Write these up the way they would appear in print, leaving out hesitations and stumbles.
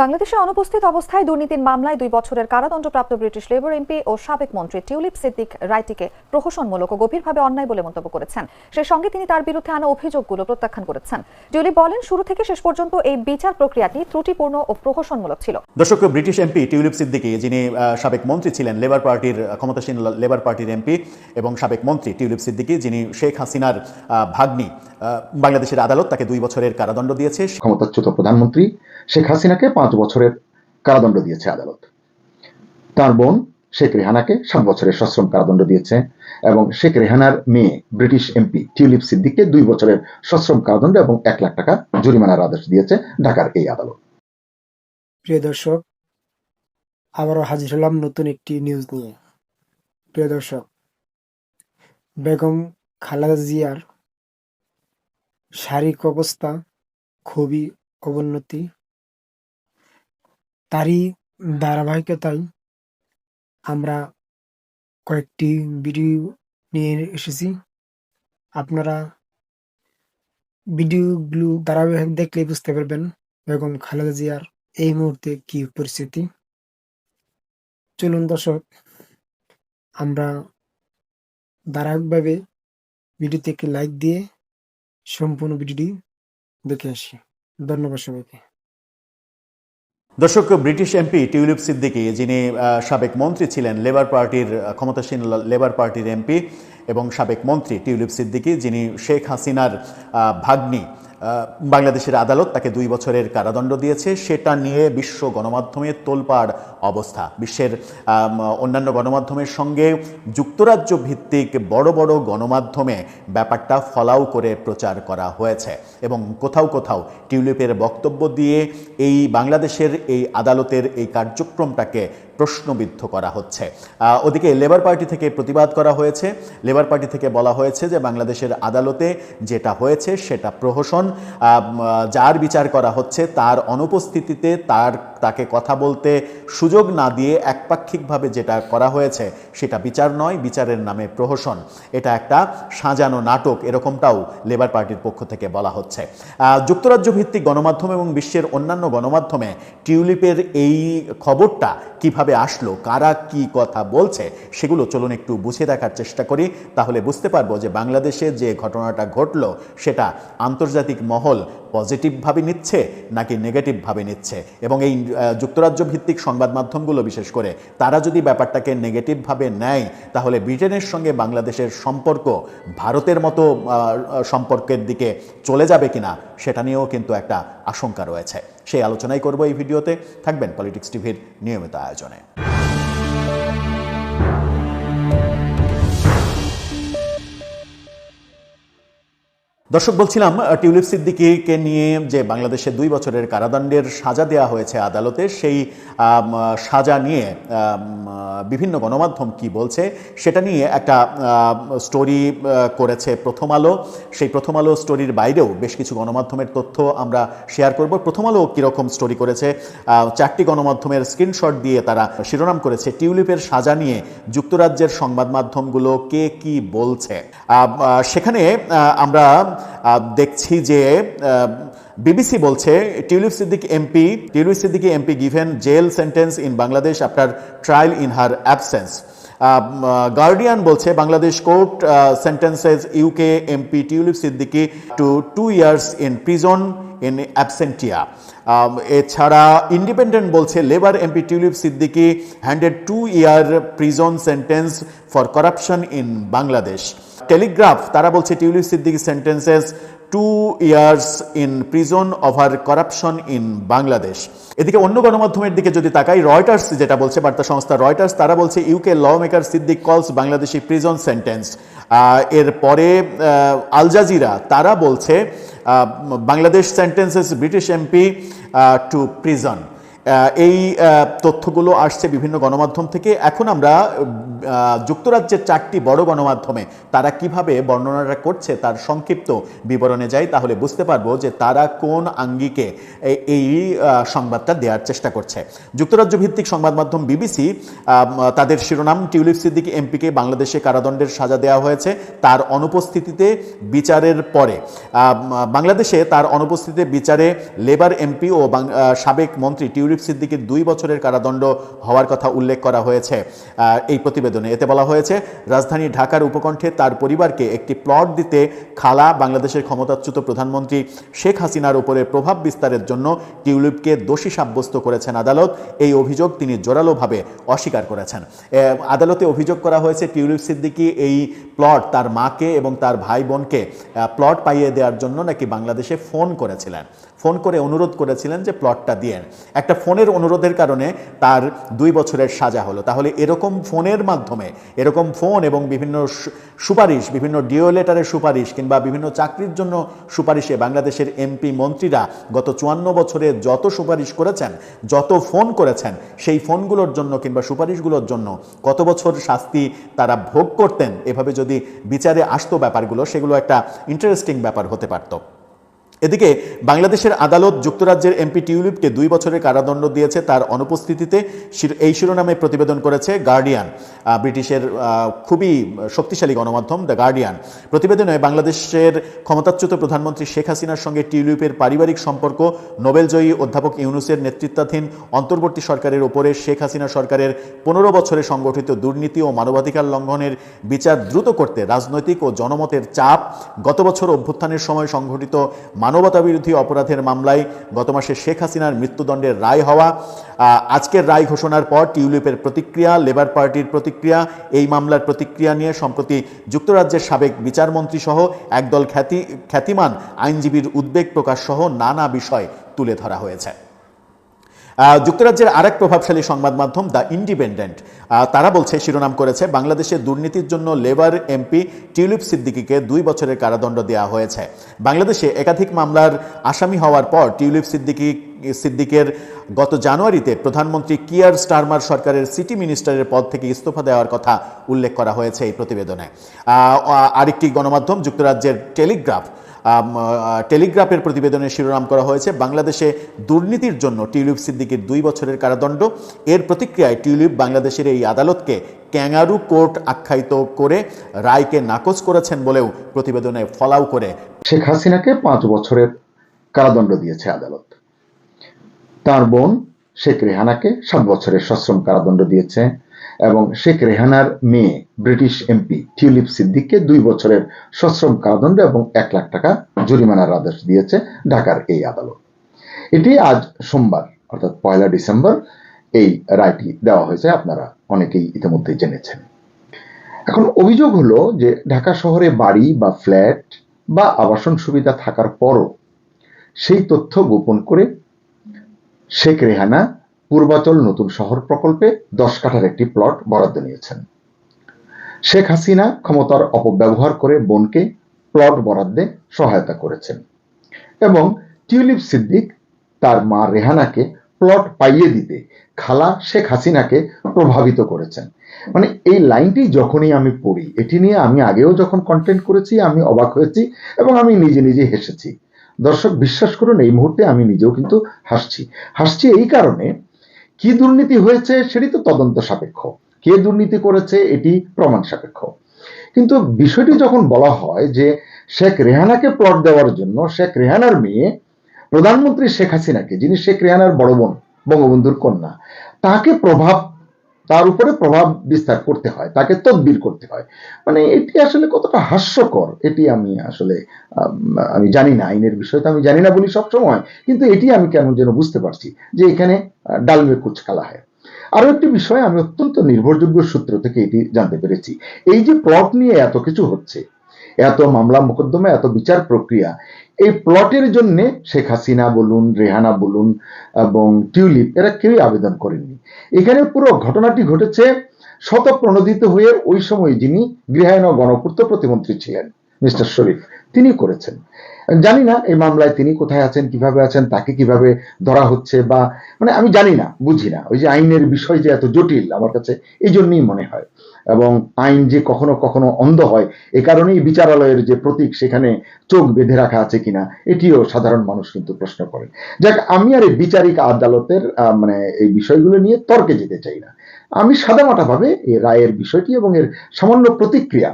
বাংলাদেশে অনুপস্থিত অবস্থায় দুর্নীতির মামলায় 2 বছরের কারাদণ্ডপ্রাপ্ত ব্রিটিশ লেবার এমপি ও সাবেক মন্ত্রী টিউলিপ সিদ্দিক রায়টিকে প্রহসনমূলক ও গভীরভাবে অন্যায় বলে মন্তব্য করেছেন। সেই সঙ্গে তিনি তার বিরুদ্ধে আনা অভিযোগগুলো প্রত্যাখ্যান করেছেন। টিউলিপ বলেন, শুরু থেকে শেষ পর্যন্ত এই বিচার প্রক্রিয়াটি ত্রুটিপূর্ণ ও প্রহসনমূলক ছিল। দর্শক, ব্রিটিশ এমপি টিউলিপ সিদ্দিকি, যিনি সাবেক মন্ত্রী ছিলেন, লেবার পার্টির ক্ষমতাসীন লেবার পার্টির এমপি এবং সাবেক মন্ত্রী টিউলিপ সিদ্দিকি, যিনি শেখ হাসিনার ভাগ্নি, বাংলাদেশের আদালত তাকে 2 বছরের কারাদণ্ড দিয়েছে। ক্ষমতাচ্যুত প্রধানমন্ত্রী শেখ হাসিনাকে 5 বছরের কারাদণ্ড দিয়েছে আদালত। তার বোন শেখ রেহানাকে 7 বছরের সশ্রম কারাদণ্ড দিয়েছে এবং শেখ রেহানার মেয়ে ব্রিটিশ এমপি টিউলিপ সিদ্দিককে 2 বছরের সশ্রম কারাদণ্ড এবং 1 লাখ টাকা জরিমানার আদেশ দিয়েছে ঢাকার এই আদালত। প্রিয় দর্শক, আবারও হাজির হলাম নতুন একটি নিউজ নিয়ে। প্রিয় দর্শক, বেগম খালেদা জিয়ার শারীরিক অবস্থা খুবই অবনতি। তারই ধারাবাহিকতায় আমরা কয়েকটি ভিডিও নিয়ে এসেছি। আপনারা ভিডিওগুলো ধারাবাহিক দেখলে বুঝতে পারবেন বেগম খালেদা জিয়ার এই মুহূর্তে কি পরিস্থিতি। চলুন দর্শক, আমরা ধারাবাহিকভাবে ভিডিওতে একটি লাইক দিয়ে সম্পূর্ণ ভিডিওটি দেখে আসি। ধন্যবাদ সবাইকে। দর্শক, ব্রিটিশ এমপি টিউলিপ সিদ্দিকি, যিনি সাবেক মন্ত্রী ছিলেন, লেবার পার্টির ক্ষমতাসীন লেবার পার্টির এমপি এবং সাবেক মন্ত্রী টিউলিপ সিদ্দিকি, যিনি শেখ হাসিনার ভাগ্নি, বাংলাদেশের আদালত তাকে 2 বছরের কারাদণ্ড দিয়েছে। সেটা নিয়ে বিশ্ব গণমাধ্যমে তোলপাড় অবস্থা। বিশ্বের অন্যান্য গণমাধ্যমের সঙ্গে যুক্তরাজ্য ভিত্তিক বড় বড় গণমাধ্যমে ব্যাপারটা ফলাও করে প্রচার করা হয়েছে এবং কোথাও কোথাও টিউলিপের বক্তব্য দিয়ে এই বাংলাদেশের এই আদালতের এই কার্যক্রমটাকে প্রশ্নবিদ্ধ করা হচ্ছে। ওদিকে লেবার পার্টি থেকে প্রতিবাদ করা হয়েছে। লেবার পার্টি থেকে বলা হয়েছে যে বাংলাদেশের আদালতে যেটা হয়েছে সেটা প্রহসন। যার বিচার করা হচ্ছে তার অনুপস্থিতিতে তাকে কথা বলতে সুযোগ না দিয়ে একপাক্ষিকভাবে যেটা করা হয়েছে সেটা বিচার নয়, বিচারের নামে প্রহসন। এটা একটা সাজানো নাটক, এরকমটাও লেবার পার্টির পক্ষ থেকে বলা হচ্ছে। যুক্তরাজ্য ভিত্তিক গণমাধ্যম এবং বিশ্বের অন্যান্য গণমাধ্যমে টিউলিপের এই খবরটা কিভাবে আসলো, কারা কি কথা বলছে, সেগুলো চলুন একটু বুঝে দেখার চেষ্টা করি। তাহলে বুঝতে পারবো যে বাংলাদেশে যে ঘটনাটা ঘটলো সেটা আন্তর্জাতিক মহল পজিটিভভাবে নিচ্ছে নাকি নেগেটিভভাবে নিচ্ছে। এবং এই যুক্তরাজ্য ভিত্তিক সংবাদ মাধ্যমগুলো বিশেষ করে তারা যদি ব্যাপারটাকে নেগেটিভভাবে নেয়, তাহলে ব্রিটেনের সঙ্গে বাংলাদেশের সম্পর্ক ভারতের মতো সম্পর্কের দিকে চলে যাবে কিনা সেটা নিয়েও কিন্তু একটা আশঙ্কা রয়েছে। সেই আলোচনাই করব এই ভিডিওতে। থাকবেন পলিটিক্স টিভির নিয়মিত আয়োজনে। দর্শক, বলছিলাম টিউলিপ সিদ্দিকিকে নিয়ে যে বাংলাদেশে 2 বছরের কারাদণ্ডের সাজা দেওয়া হয়েছে আদালতে, সেই সাজা নিয়ে বিভিন্ন গণমাধ্যম কি বলছে সেটা নিয়ে একটা স্টোরি করেছে প্রথম আলো। সেই প্রথম আলো স্টোরির বাইরেও বেশ কিছু গণমাধ্যমের তথ্য আমরা শেয়ার করব। প্রথম আলো কীরকম স্টোরি করেছে, 4টি গণমাধ্যমের স্ক্রিনশট দিয়ে তারা শিরোনাম করেছে টিউলিপের সাজা নিয়ে যুক্তরাজ্যের সংবাদ মাধ্যমগুলো কে কি বলছে। সেখানে আমরা দেখছি যে BBC বলছে Tulip Siddiqui MP given jail sentence in Bangladesh after trial in her absence. Guardian বলছে Bangladesh court sentences UK MP Tulip Siddiq to 2 years in prison in absentia. এছাড়া ইন্ডিপেন্ডেন্ট বলছে Labour MP Tulip Siddiq handed 2-year prison sentence for corruption in Bangladesh. Telegraph তারা বলছে Tulip Siddiq sentences 2 years in prison over corruption in Bangladesh. এদিকে অন্য গণমাধ্যমের দিকে যদি তাকাই, রয়টার্স যেটা বলছে, বার্তা সংস্থা রয়টার্স, তারা বলছে ইউকে ল মেকার সিদ্দিক কলস বাংলাদেশি প্রিজন সেন্টেন্স। এরপরে আল জাজিরা তারা বলছে Bangladesh sentences British MP two prison. এই তথ্যগুলো আসছে বিভিন্ন গণমাধ্যম থেকে। এখন আমরা যুক্তরাজ্যের 4টি বড় গণমাধ্যমে তারা কিভাবে বর্ণনাটা করছে তার সংক্ষিপ্ত বিবরণে যাই, তাহলে বুঝতে পারবো যে তারা কোন আঙ্গিকে এই সংবাদটা দেওয়ার চেষ্টা করছে। যুক্তরাজ্য ভিত্তিক সংবাদ মাধ্যম বিবিসি, তাদের শিরোনাম, টিউলিপ সিদ্দিকী এমপিকে বাংলাদেশে কারাদণ্ডের সাজা দেওয়া হয়েছে তার অনুপস্থিতিতে বিচারের পরে। বাংলাদেশে তার অনুপস্থিতিতে বিচারে লেবার এমপি ও সাবেক মন্ত্রী টিউলিপ সিদ্দিকীর 2 বছরের কারাদণ্ড হওয়ার কথা উল্লেখ করা হয়েছে এই প্রতিবেদনে। এতে বলা হয়েছে, রাজধানী ঢাকার উপকণ্ঠে তার পরিবারকে একটি প্লট দিতে খালা বাংলাদেশের ক্ষমতাচ্যুত প্রধানমন্ত্রী শেখ হাসিনার উপরে প্রভাব বিস্তারের জন্য টিউলিপকে দোষী সাব্যস্ত করেছেন আদালত। এই অভিযোগ তিনি জোরালোভাবে অস্বীকার করেছেন। আদালতে অভিযোগ করা হয়েছে টিউলিপ সিদ্দিকী এই প্লট তার মাকে এবং তার ভাই বোনকে প্লট পাইয়ে দেওয়ার জন্য নাকি বাংলাদেশে ফোন করেছিলেন, ফোন করে অনুরোধ করেছিলেন যে প্লটটা দিয়ে। একটা ফোনের অনুরোধের কারণে তার 2 বছরের সাজা হলো। তাহলে এরকম ফোনের মাধ্যমে, এরকম ফোন এবং বিভিন্ন সুপারিশ, বিভিন্ন ডিও লেটারের সুপারিশ কিংবা বিভিন্ন চাকরির জন্য সুপারিশে বাংলাদেশের এমপি মন্ত্রীরা গত 54 বছরে যত সুপারিশ করেছেন, যত ফোন করেছেন, সেই ফোনগুলোর জন্য কিংবা সুপারিশগুলোর জন্য কত বছর শাস্তি তারা ভোগ করতেন, এভাবে যদি বিচারে আসতো ব্যাপারগুলো, সেগুলো একটা ইন্টারেস্টিং ব্যাপার হতে পারত। এদিকে বাংলাদেশের আদালত যুক্তরাজ্যের এমপি টিউলিপকে 2 বছরের কারাদণ্ড দিয়েছে তার অনুপস্থিতিতে। এই শিরোনামে প্রতিবেদন করেছে গার্ডিয়ান, ব্রিটিশের খুবই শক্তিশালী গণমাধ্যম দ্য গার্ডিয়ান। প্রতিবেদনে বাংলাদেশের ক্ষমতাচ্যুত প্রধানমন্ত্রী শেখ হাসিনার সঙ্গে টিউলিপের পারিবারিক সম্পর্ক, নোবেলজয়ী অধ্যাপক ইউনূসের নেতৃত্বাধীন অন্তর্বর্তী সরকারের উপরে শেখ হাসিনা সরকারের 15 বছরে সংগঠিত দুর্নীতি ও মানবাধিকার লঙ্ঘনের বিচার দ্রুত করতে রাজনৈতিক ও জনমতের চাপ, গত বছর অভ্যুত্থানের সময় সংঘটিত মানবতাবিরোধী অপরাধের মামলায় গত মাসে শেখ হাসিনার মৃত্যুদণ্ডের রায় হওয়া, আজকের রায় ঘোষণার পর টিউলিপের প্রতিক্রিয়া, লেবার পার্টির প্রতিক্রিয়া, এই মামলার প্রতিক্রিয়া নিয়ে সম্প্রতি যুক্তরাজ্যের সাবেক বিচারমন্ত্রী সহ একদল খ্যাতিমান আইনজীবীর উদ্বেগ প্রকাশ সহ নানা বিষয় তুলে ধরা হয়েছে। যুক্তরাজ্যের আরেক প্রভাবশালী সংবাদ মাধ্যম দ্য ইন্ডিপেন্ডেন্ট, তারা বলছে, শিরোনাম করেছে, বাংলাদেশে দুর্নীতির জন্য লেবার এমপি টিউলিপ সিদ্দিকীকে 2 বছরের কারাদণ্ড দেওয়া হয়েছে। বাংলাদেশে একাধিক মামলার আসামি হওয়ার পর টিউলিপ সিদ্দিকের গত জানুয়ারিতে প্রধানমন্ত্রী কিয়ার স্টারমার সরকারের সিটি মিনিস্টারের পদ থেকে ইস্তফা দেওয়ার কথা উল্লেখ করা হয়েছে এই প্রতিবেদনে। আরেকটি গণমাধ্যম যুক্তরাজ্যের টেলিগ্রাফের প্রতিবেদনের শিরোনাম করা হয়েছে, বাংলাদেশে দুর্নীতির জন্য টিউলিপ সিদ্দিকীর 2 বছরের কারাদণ্ড। এর প্রতিক্রিয়ায় টিউলিপ বাংলাদেশের এই আদালতকে ক্যাঙ্গারু কোর্ট আখ্যায়িত করে রায়কে নাকচ করেছেন বলেও প্রতিবেদনে ফলাও করে শেখ হাসিনাকে 5 বছরের কারাদণ্ড দিয়েছে আদালত। তার বোন শেখ রেহানাকে 7 বছরের সশ্রম কারাদণ্ড দিয়েছে এবং শেখ রেহানার মেয়ে ব্রিটিশ এমপি টিউলিপ সিদ্দিককে 2 বছরের সশ্রম কারাদণ্ড এবং 1 লাখ টাকা জরিমানার আদেশ দিয়েছে ঢাকার এই আদালত। এটি আজ সোমবার অর্থাৎ 1 ডিসেম্বর এই রায়টি দেওয়া হয়েছে, আপনারা অনেকেই ইতিমধ্যে জেনেছেন। এখন অভিযোগ হলো যে ঢাকা শহরে বাড়ি বা ফ্ল্যাট বা আবাসন সুবিধা থাকার পরও সেই তথ্য গোপন করে শেখ রেহানা পূর্বাচল নতুন শহর প্রকল্পে 10 কাঠার একটি প্লট বরাদ্দ নিয়েছেন। শেখ হাসিনা ক্ষমতার অপব্যবহার করে বোনকে প্লট বরাদ্দে সহায়তা করেছেন এবং টিউলিপ সিদ্দিক তার মা রেহানাকে প্লট পাইয়ে দিতে খালা শেখ হাসিনাকে প্রভাবিত করেছেন। মানে এই লাইনটি যখনই আমি পড়ি, এটি নিয়ে আমি আগেও যখন কন্টেন্ট করেছি আমি অবাক হয়েছি এবং আমি নিজে নিজে হেসেছি। দর্শক বিশ্বাস করুন, এই মুহূর্তে আমি নিজেও কিন্তু হাসছি এই কারণে, কি দুর্নীতি হয়েছে সেটি তো তদন্ত সাপেক্ষ, কে দুর্নীতি করেছে এটি প্রমাণ সাপেক্ষ। কিন্তু বিষয়টি যখন বলা হয় যে শেখ রেহানাকে প্লট দেওয়ার জন্য শেখ রেহানার মেয়ে প্রধানমন্ত্রী শেখ হাসিনাকে, যিনি শেখ রেহানার বড় বোন বঙ্গবন্ধুর কন্যা, তার উপরে প্রভাব বিস্তার করতে হয়, তাকে তদবির করতে হয়, মানে এটি আসলে কতটা হাস্যকর এটি আমি জানি না, আইনের বিষয়টা আমি জানি না বলি সবসময়, কিন্তু এটি আমি কেন যেন বুঝতে পারছি যে এখানে ডাল মে কুচ কালা হয়। আরো একটি বিষয় আমি অত্যন্ত নির্ভরযোগ্য সূত্র থেকে এটি জানতে পেরেছি, এই যে প্লট নিয়ে এত কিছু হচ্ছে, এত মামলা মোকদ্দমা, এত বিচার প্রক্রিয়া, এই প্লটের জন্য শেখ হাসিনা বলুন, রেহানা বলুন এবং টিউলিপ এরা কেউই আবেদন করেননি। এখানে পুরো ঘটনাটি ঘটেছে শতপ্রণোদিত হয়ে ওই সময় যিনি গৃহায়ন ও গণপূর্ত প্রতিমন্ত্রী ছিলেন মিস্টার শরীফ, তিনি করেছেন। জানি না এই মামলায় তিনি কোথায় আছেন, কিভাবে আছেন, তাকে কিভাবে ধরা হচ্ছে, বা মানে আমি জানি না, বুঝি না। ওই যে আইনের বিষয় যে এত জটিল আমার কাছে এই জন্যই মনে হয়, এবং আইন যে কখনো কখনো অন্ধ হয়, এ কারণেই বিচারালয়ের যে প্রতীক সেখানে চোখ বেঁধে রাখা আছে কিনা এটিও সাধারণ মানুষ কিন্তু প্রশ্ন করেন। যাক, আমি আর এই বিচারিক আদালতের মানে এই বিষয়গুলো নিয়ে তর্কে যেতে চাই না। আমি সাদামাটা ভাবে এই রায়ের বিষয়টি এবং এর সামান্য প্রতিক্রিয়া,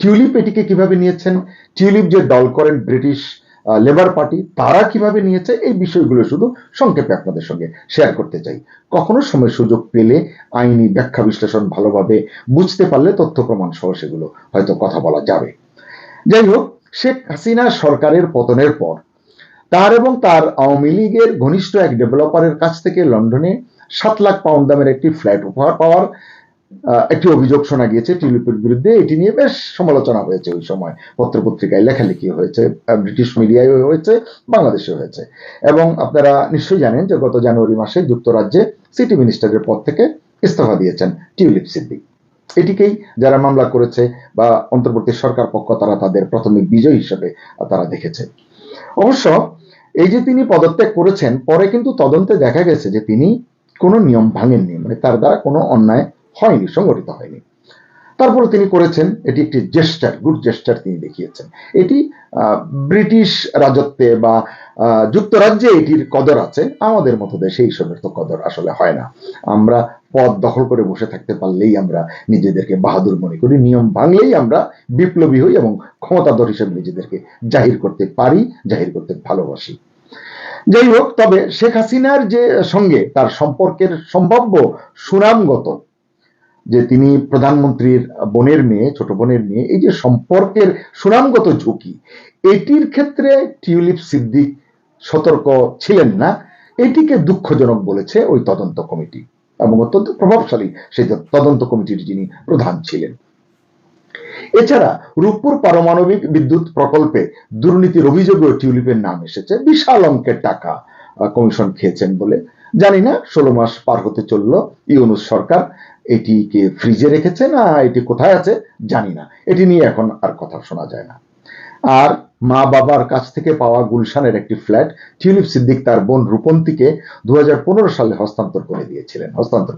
টিউলিপ এটিকে কিভাবে নিয়েছেন, টিউলিপ যে দল করেন ব্রিটিশ লেবার পার্টি, তারা কিভাবে নিয়েছে, এই বিষয়গুলো শুধু সংক্ষেপে আপনাদের সঙ্গে শেয়ার করতে চাই। কখনো সময় সুযোগ পেলে আইনি ব্যাখ্যা বিশ্লেষণ ভালোভাবে বুঝতে পারলে তথ্য প্রমাণ সহ সেগুলো হয়তো কথা বলা যাবে। যাই হোক, শেখ হাসিনা সরকারের পতনের পর তার এবং তার আওয়ামী লীগের ঘনিষ্ঠ এক ডেভেলপারের কাছ থেকে লন্ডনে 7 লাখ পাউন্ড দামের একটি ফ্ল্যাট উপহার পাওয়ার একটি অভিযোগ শোনা গিয়েছে টিউলিপের বিরুদ্ধে। এটি নিয়ে বেশ সমালোচনা হয়েছে, ওই সময় পত্রপত্রিকায় লেখালেখি হয়েছে, ব্রিটিশ মিডিয়ায় হয়েছে, বাংলাদেশে হয়েছে। এবং আপনারা নিশ্চয়ই জানেন যে গত জানুয়ারি মাসে যুক্তরাজ্যে সিটি মিনিস্টারের পদ থেকে ইস্তফা দিয়েছেন টিউলিপ সিদ্দিক। এটিকেই যারা মামলা করেছে বা অন্তর্বর্তী সরকার পক্ষ, তারা তাদের প্রাথমিক বিজয় হিসেবে তারা দেখেছে। অবশ্য এই যে তিনি পদত্যাগ করেছেন, পরে কিন্তু তদন্তে দেখা গেছে যে তিনি কোনো নিয়ম ভাঙেননি, মানে তার দ্বারা কোনো অন্যায় হয়নি, সংগঠিত হয়নি। তারপরে তিনি করেছেন, এটি একটি জেস্টার, গুড জেস্টার তিনি দেখিয়েছেন। এটি ব্রিটিশ রাজত্বে বা যুক্তরাজ্যে এটির কদর আছে, আমাদের মতো দেশে এইসবের তো কদর আসলে হয় না। আমরা পদ দখল করে বসে থাকতে পারলেই আমরা নিজেদেরকে বাহাদুর মনে করি, নিয়ম ভাঙলেই আমরা বিপ্লবী হই এবং ক্ষমতাধর হিসেবে নিজেদেরকে জাহির করতে পারি, জাহির করতে ভালোবাসি। যাই হোক, তবে শেখ হাসিনার যে সঙ্গে তার সম্পর্কের সম্ভাব্য সুনামগত, যে তিনি প্রধানমন্ত্রীর বোনের মেয়ে, ছোট বোনের মেয়ে, এই যে সম্পর্কের সুনামগত ঝুঁকি, এটির ক্ষেত্রে টিউলিপ সিদ্দিক সতর্ক ছিলেন না, এটিকে দুঃখজনক বলেছে ওই তদন্ত কমিটি, এবং অত্যন্ত প্রভাবশালী সেই তদন্ত কমিটির যিনি প্রধান ছিলেন। এছাড়া রূপপুর পারমাণবিক বিদ্যুৎ প্রকল্পে দুর্নীতির অভিযোগেও টিউলিপের নাম এসেছে। বিশাল অঙ্কের টাকা কমিশন খেয়েছেন বলে, জানি না 16 মাস পার হতে চললো, ইউনূস সরকার এটিকে ফ্রিজে রেখেছে না এটি কোথায় আছে জানি না, এটি নিয়ে এখন আর কথা শোনা যায় না। আর মা বাবার কাছ থেকে পাওয়া গুলশানের একটি ফ্ল্যাট টিউলিপ সিদ্দিক তার বোন রূপন্তীকে 2015 সালে হস্তান্তর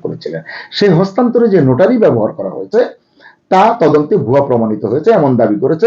করেছিলেন। সেই হস্তান্তরে যে নোটারি ব্যবহার করা হয়েছে তা তদন্তে ভুয়া প্রমাণিত হয়েছে এমন দাবি করেছে